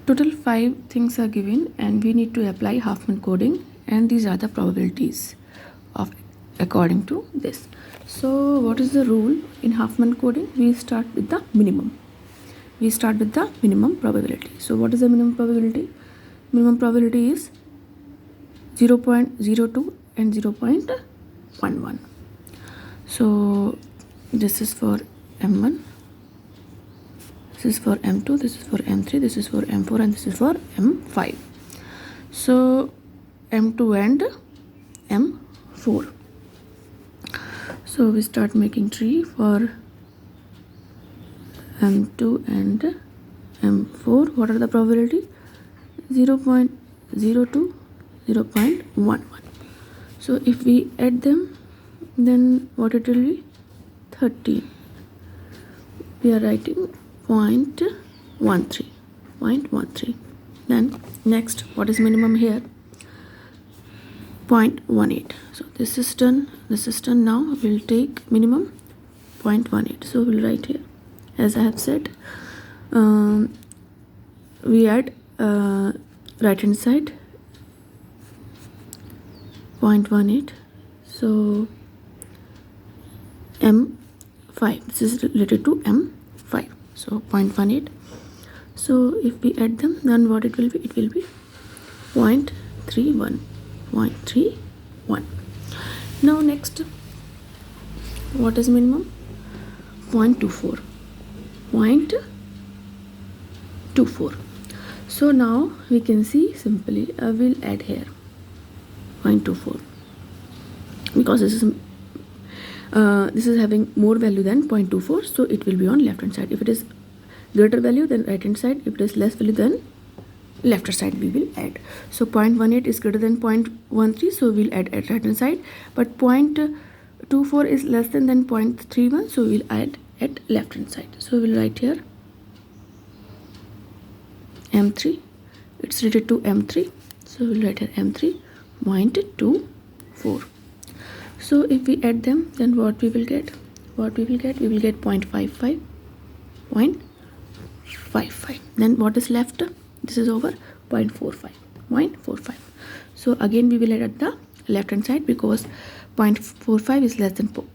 Total 5 things are given and we need to apply Huffman coding, and these are the probabilities of according to this. So what is the rule in Huffman coding? We start with the minimum. We start with the minimum probability. So what is the minimum probability? Minimum probability is 0.02 and 0.11. So this is for M1, this is for M2, this is for M3, this is for M4, and this is for M5. So M2 and M4. So we start making tree for M2 and M4. What are the probability? 0.02, 0.11. So if we add them, then what it will be? 13. We are writing 0.13. Then next, what is minimum here? 0.18. So this is done. This is done. Now we'll take minimum 0.18. So we'll write here, as I have said, we add right hand side 0.18. So M5, this is related to M5, so 0.18. So if we add them, then what it will be? It will be 0.31. Now next, what is minimum? 0.24. So now we can see simply I will add here 0.24 because this is having more value than 0.24, so it will be on left hand side. If it is greater value, then right hand side. If it is less value, then left hand side we will add. So 0.18 is greater than 0.13, so we'll add at right hand side, but 0.24 is less than 0.31, so we'll add at left hand side. So we'll write here M3, it's related to M3, so we'll write here M3 0.24. So if we add them, then what we will get? We will get 0.55. Then what is left? This is over 0.45. So again we will add at the left hand side because 0.45 is less than from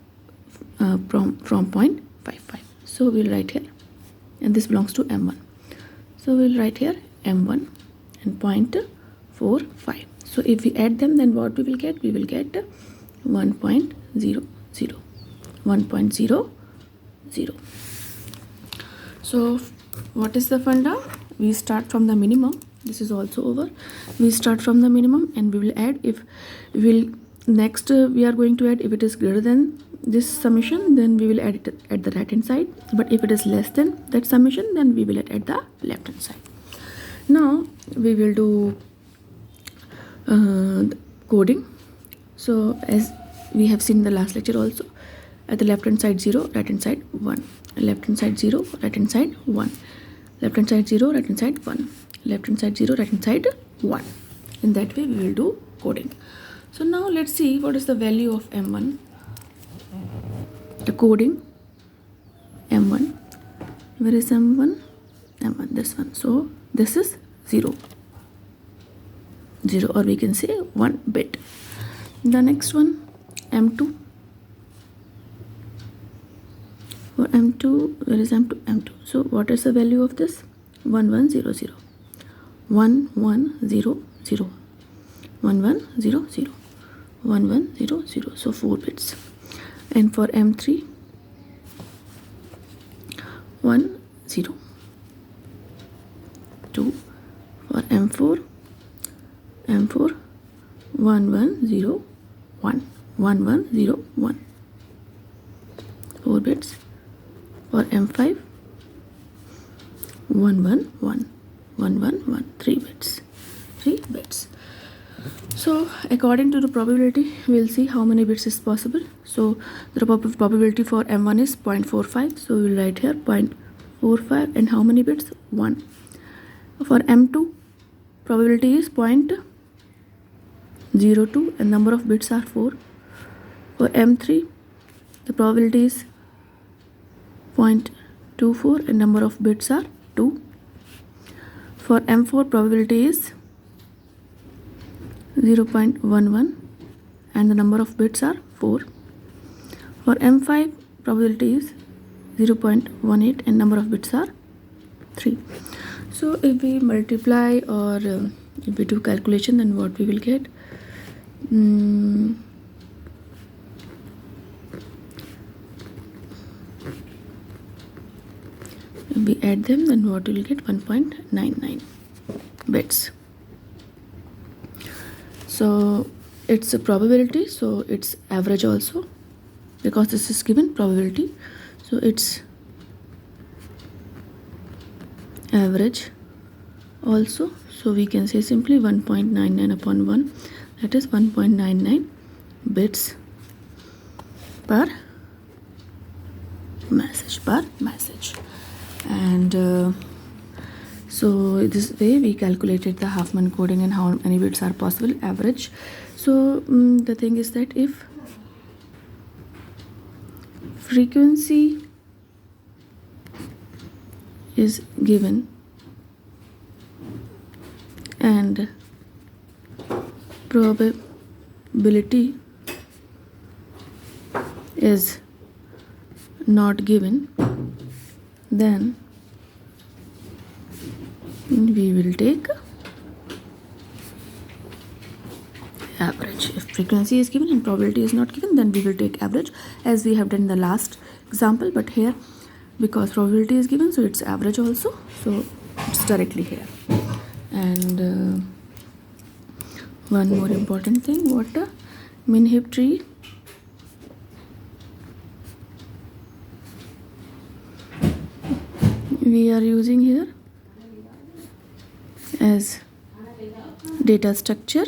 0.55. So we'll write here, and this belongs to M1. So we'll write here M1 and 0.45. So if we add them, then what we will get? We will get 1.00. So what is the funda? We start from the minimum. This is also over. We start from the minimum and we will add. If we'll next we are going to add if it is greater than this summation, then we will add it at the right hand side, but if it is less than that summation, then we will add at the left hand side. Now we will do coding. So as we have seen in the last lecture also, at the left hand side 0, right hand side 1, left hand side 0, right hand side 1, left hand side 0, right hand side 1, left hand side 0, right hand side 1. In that way we will do coding. So now let's see what is the value of M1. The coding M1. Where is M1? M1, this one. So this is 0, or we can say 1 bit. The next one, M2. For M2, where is M2? M2. So what is the value of this? 1100. 1100. 1100. 1100. So 4 bits. And for M3, 10. 2. For M4, 1101. 1101. 4 bits. For M5, 111. 111. 3 bits. 3 bits. So according to the probability, we'll see how many bits is possible. So the probability for M1 is 0.45. So we'll write here 0.45 and how many bits? 1. For M2, probability is 0.02 and number of bits are 4. For M3, the probability is 0.24 and number of bits are 2. For M4 probability is 0.11 and the number of bits are 4. For M5 probability is 0.18 and number of bits are 3. So if we multiply or if we do calculation, then what we will get? If we add them, then what we will get? 1.99 bits. So it's a probability, so it's average also, because this is given probability, so it's average also. So we can say simply 1.99 upon 1, that is 1.99 bits per message. And so this way we calculated the Huffman coding and how many bits are possible, average. So the thing is that if frequency is given and probability is not given, then we will take average. If frequency is given and probability is not given, then we will take average, as we have done in the last example. But here, because probability is given, so it's average also, so it's directly here. And one more important thing, what a min-hip tree we are using here as data structure.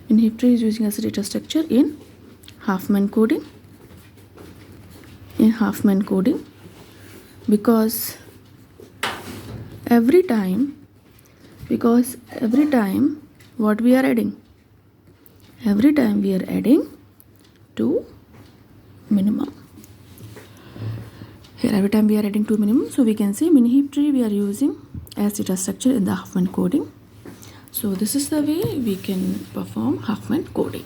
Min-hip tree is using as a data structure in Huffman coding. Because every time what we are adding? Every time we are adding to minimum. Here every time we are adding to minimum, so we can say min-hip tree we are using as data structure in the Huffman coding. So this is the way we can perform Huffman coding.